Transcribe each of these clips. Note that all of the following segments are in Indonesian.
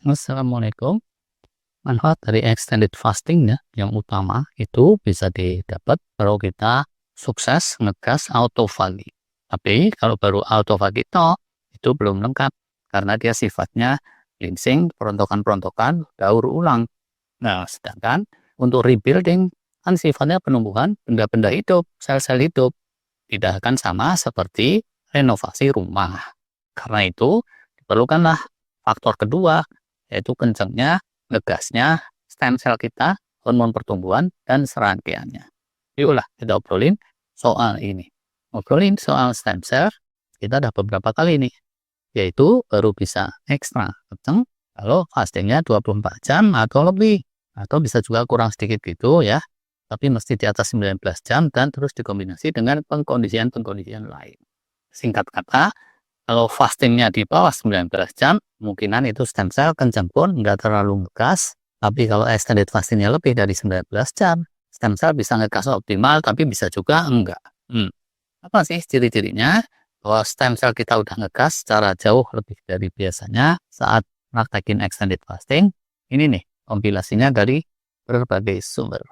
Assalamualaikum. Manfaat dari extended fasting ya, yang utama itu bisa didapat kalau kita sukses ngegas autofagi. Tapi kalau baru autofagi itu belum lengkap karena dia sifatnya cleansing, perontokan-perontokan, daur ulang. Nah, sedangkan untuk rebuilding kan sifatnya penumbuhan benda-benda hidup, sel-sel hidup. Tidak akan sama seperti renovasi rumah. Karena itu diperlukanlah faktor kedua, yaitu kencangnya, ngegasnya stem cell kita, hormon pertumbuhan, dan serangkaiannya. Yuklah kita obrolin soal ini. Ngobrolin soal stem cell, kita ada beberapa kali nih, yaitu baru bisa ekstra kenceng kalau fastingnya 24 jam atau lebih. Atau bisa juga kurang sedikit gitu ya, tapi mesti di atas 19 jam dan terus dikombinasi dengan pengkondisian-pengkondisian lain. Singkat kata, kalau fastingnya di bawah 19 jam, kemungkinan itu stem cell kencang pun nggak terlalu ngegas. Tapi kalau extended fastingnya lebih dari 19 jam, stem cell bisa ngegas optimal, tapi bisa juga enggak. Apa sih ciri-cirinya? Bahwa stem cell kita udah ngegas secara jauh lebih dari biasanya saat praktekin extended fasting. Ini nih, kompilasinya dari berbagai sumber.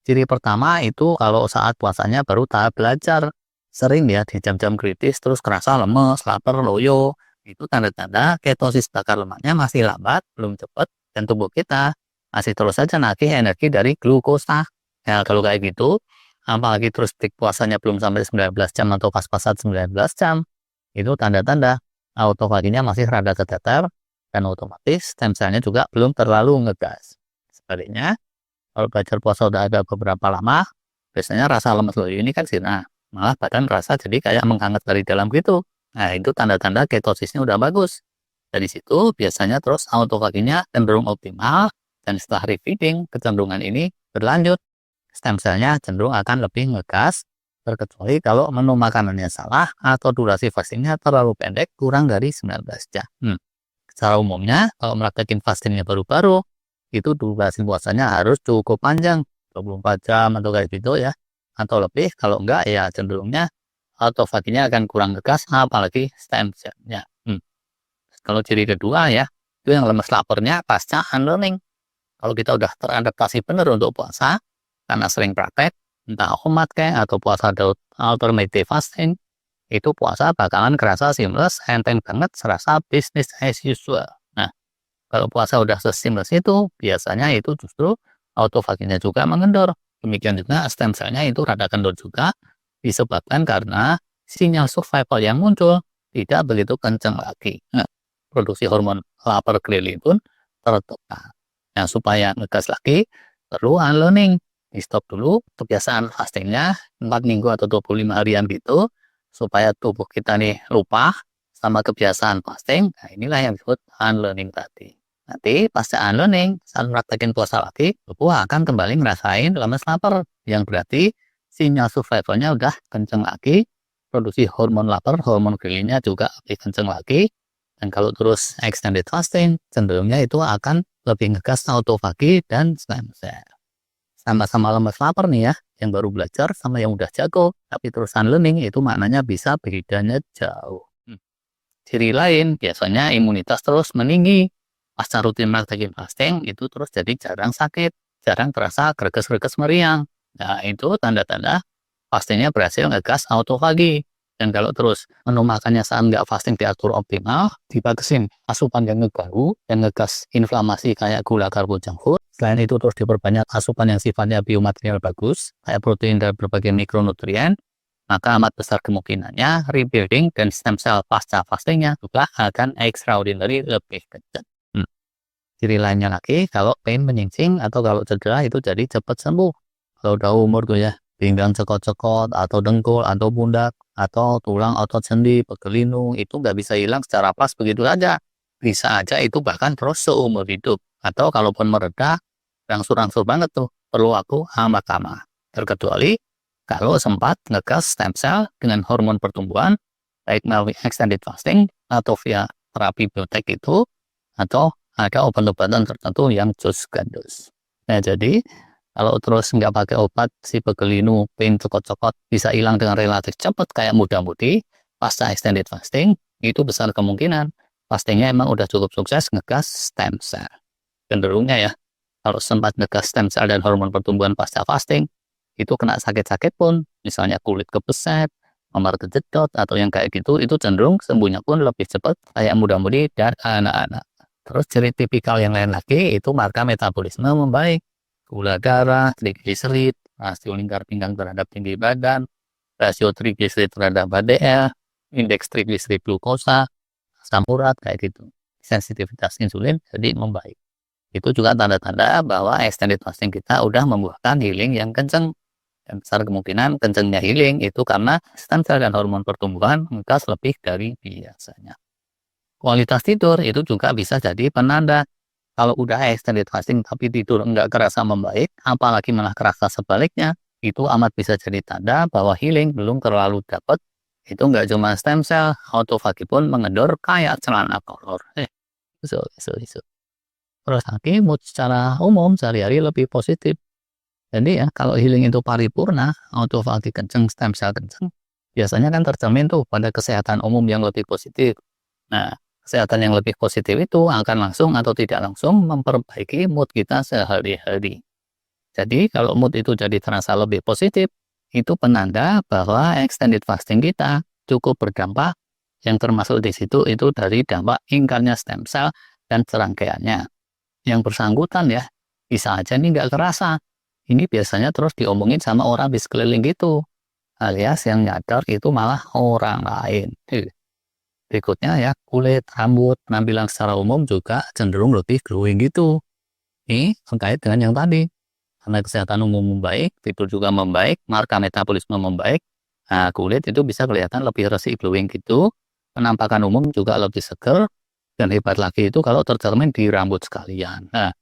Ciri pertama itu kalau saat puasanya baru tahap belajar. Sering ya di jam-jam kritis terus kerasa lemes, lapar, loyo. Itu tanda-tanda ketosis bakar lemaknya masih lambat, belum cepat, dan tubuh kita masih terus saja nagih energi dari glukosa. Ya kalau kayak gitu, apalagi terus peak puasanya belum sampai 19 jam atau pas-pasan 19 jam, itu tanda-tanda autofaginya masih rada keteter, dan otomatis stem cell-nya juga belum terlalu ngegas. Sebaliknya, kalau belajar puasa udah agak beberapa lama, biasanya rasa lemes loyo ini kan sirna, malah badan rasa jadi kayak menghangat dari dalam gitu. Nah, itu tanda-tanda ketosisnya udah bagus. Dari situ biasanya terus autofaginya cenderung optimal, dan setelah refeeding, kecenderungan ini berlanjut. Stem cell-nya cenderung akan lebih ngegas, terkecuali kalau menu makanannya salah atau durasi fastingnya terlalu pendek, kurang dari 19 jam. Secara umumnya, kalau melakukan fastingnya baru-baru, itu durasi puasanya harus cukup panjang, 24 jam atau kayak gitu ya, atau lebih. Kalau enggak ya cenderungnya autofaginya akan kurang ngegas, apalagi stem cell-nya. Kalau ciri kedua ya, itu yang lemes laparnya pasca unlearning. Kalau kita udah teradaptasi benar untuk puasa, karena sering praktek, entah omat kayak atau puasa alternative fasting, itu puasa bakalan kerasa seamless, enteng banget, serasa business as usual. Nah, kalau puasa udah seseamless itu, biasanya itu justru autofaginya juga mengendor. Demikian juga stem cell-nya itu rada kendor juga, disebabkan karena sinyal survival yang muncul tidak begitu kencang lagi. Nah, produksi hormon lapar ghrelin pun tertekan. Nah, supaya ngegas lagi, perlu unlearning. Di stop dulu kebiasaan fastingnya 4 minggu atau 25 harian gitu, supaya tubuh kita nih lupa sama kebiasaan fasting. Nah, inilah yang disebut unlearning tadi. Nanti pasca unlearning, saat praktekin puasa lagi, tubuh akan kembali ngerasain lemes lapar, yang berarti sinyal survivalnya udah kenceng lagi, produksi hormon lapar, hormon ghrelinnya juga lebih kenceng lagi, dan kalau terus extended fasting, cenderungnya itu akan lebih ngegas autofagi dan stem cell. Sama-sama lemes lapar nih ya, yang baru belajar sama yang udah jago, tapi terus unlearning itu maknanya bisa bedanya jauh. Ciri lain, biasanya imunitas terus meninggi. Pasca rutin praktekin fasting, itu terus jadi jarang sakit, jarang terasa greges-greges meriang. Nah, itu tanda-tanda fastingnya berhasil ngegas autofagi. Dan kalau terus menu makannya saat nggak fasting diatur optimal, dibagusin asupan yang ngegaru, yang ngegas inflamasi kayak gula, karbo, junk food. Selain itu terus diperbanyak asupan yang sifatnya biomaterial bagus, kayak protein dan berbagai mikronutrien, maka amat besar kemungkinannya rebuilding dan stem cell pasca fastingnya juga akan extraordinary lebih kencang. Ciri lainnya lagi, kalau pain menyingsing atau kalau cedera itu jadi cepat sembuh. Kalau udah umur tuh ya, pinggang cekot-cekot atau dengkul atau pundak atau tulang otot sendi, pegel lindung itu nggak bisa hilang secara pas begitu saja. Bisa aja itu bahkan terus seumur hidup. Atau kalaupun mereda, rangsur-rangsur banget tuh, perlu aku hama-hama. Terkecuali kalau sempat ngegas stem cell dengan hormon pertumbuhan, baik melalui extended fasting atau via terapi biotek itu, atau ada obat-obatan tertentu yang jus gandus. Nah, jadi kalau terus nggak pakai obat, si pegelinu, pain cokot-cokot bisa hilang dengan relatif cepat kayak muda-mudi, pasca extended fasting, itu besar kemungkinan fastingnya emang udah cukup sukses ngegas stem cell. Cenderungnya ya, kalau sempat ngegas stem cell dan hormon pertumbuhan pasca fasting, itu kena sakit-sakit pun, misalnya kulit kebeset, memar kejedot, atau yang kayak gitu, itu cenderung sembuhnya pun lebih cepat kayak muda-mudi dan anak-anak. Terus ciri tipikal yang lain lagi itu marka metabolisme membaik, gula darah, trigliserid, rasio lingkar pinggang terhadap tinggi badan, rasio trigliserid terhadap HDL, indeks trigliserid glukosa, asam urat kayak gitu. Sensitivitas insulin jadi membaik. Itu juga tanda-tanda bahwa extended fasting kita udah membuahkan healing yang kenceng. Dan besar kemungkinan kencengnya healing itu karena stem cell dan hormon pertumbuhan ngegas lebih dari biasanya. Kualitas tidur itu juga bisa jadi penanda. Kalau udah extended fasting tapi tidur nggak kerasa membaik, apalagi malah kerasa sebaliknya, itu amat bisa jadi tanda bahwa healing belum terlalu dapat. Itu nggak cuma stem cell, autofagi pun mengendor kayak celana kolor. So. Terus lagi mood secara umum sehari-hari lebih positif. Jadi ya kalau healing itu paripurna, autofagi kenceng, stem cell kenceng, biasanya kan tercermin tuh pada kesehatan umum yang lebih positif. Nah, kesehatan yang lebih positif itu akan langsung atau tidak langsung memperbaiki mood kita sehari-hari. Jadi kalau mood itu jadi terasa lebih positif, itu penanda bahwa extended fasting kita cukup berdampak, yang termasuk di situ itu dari dampak ingkarnya stem cell dan serangkaiannya. Yang bersangkutan ya, bisa aja nih nggak kerasa. Ini biasanya terus diomongin sama orang di sekeliling gitu, alias yang nyadar itu malah orang lain. Berikutnya ya, kulit, rambut, penampilan secara umum juga cenderung lebih glowing gitu. Ini terkait dengan yang tadi. Karena kesehatan umum membaik, tidur juga membaik, marka metabolisme membaik, nah kulit itu bisa kelihatan lebih resik glowing gitu, penampakan umum juga lebih seger, dan hebat lagi itu kalau tercermin di rambut sekalian. Nah,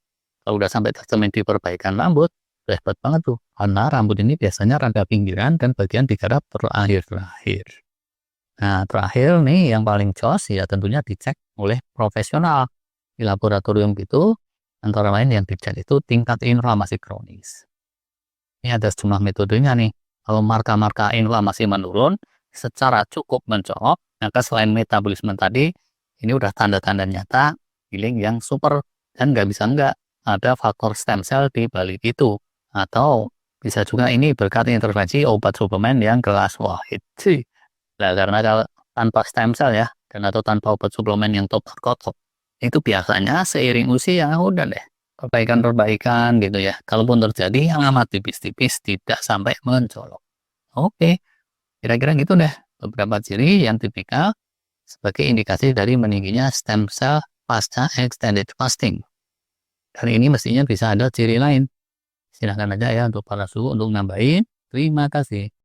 kalau udah sampai tercermin di perbaikan rambut, udah hebat banget tuh. Karena rambut ini biasanya rada pinggiran dan bagian digarap terakhir-terakhir. Nah, terakhir nih yang paling jos ya tentunya dicek oleh profesional di laboratorium gitu. Antara lain yang dicek itu tingkat inflamasi kronis. Ini ada sejumlah metodenya nih. Kalau marka-marka inflamasi menurun secara cukup mencolok, maka selain metabolisme tadi, ini udah tanda-tanda nyata healing yang super, dan nggak bisa nggak ada faktor stem cell di balik itu. Atau bisa juga ini berkat intervensi obat suplemen yang kelas wahid. Nah, karena kalau tanpa stem cell ya, dan atau tanpa obat suplemen yang top terkotok, itu biasanya seiring usia udah deh, perbaikan-perbaikan gitu ya. Kalaupun terjadi yang amat tipis-tipis, tidak sampai mencolok. Oke, kira-kira gitu deh beberapa ciri yang tipikal sebagai indikasi dari meningginya stem cell pasca extended fasting. Dan ini mestinya bisa ada ciri lain. Silahkan aja ya untuk para suhu untuk nambahin. Terima kasih.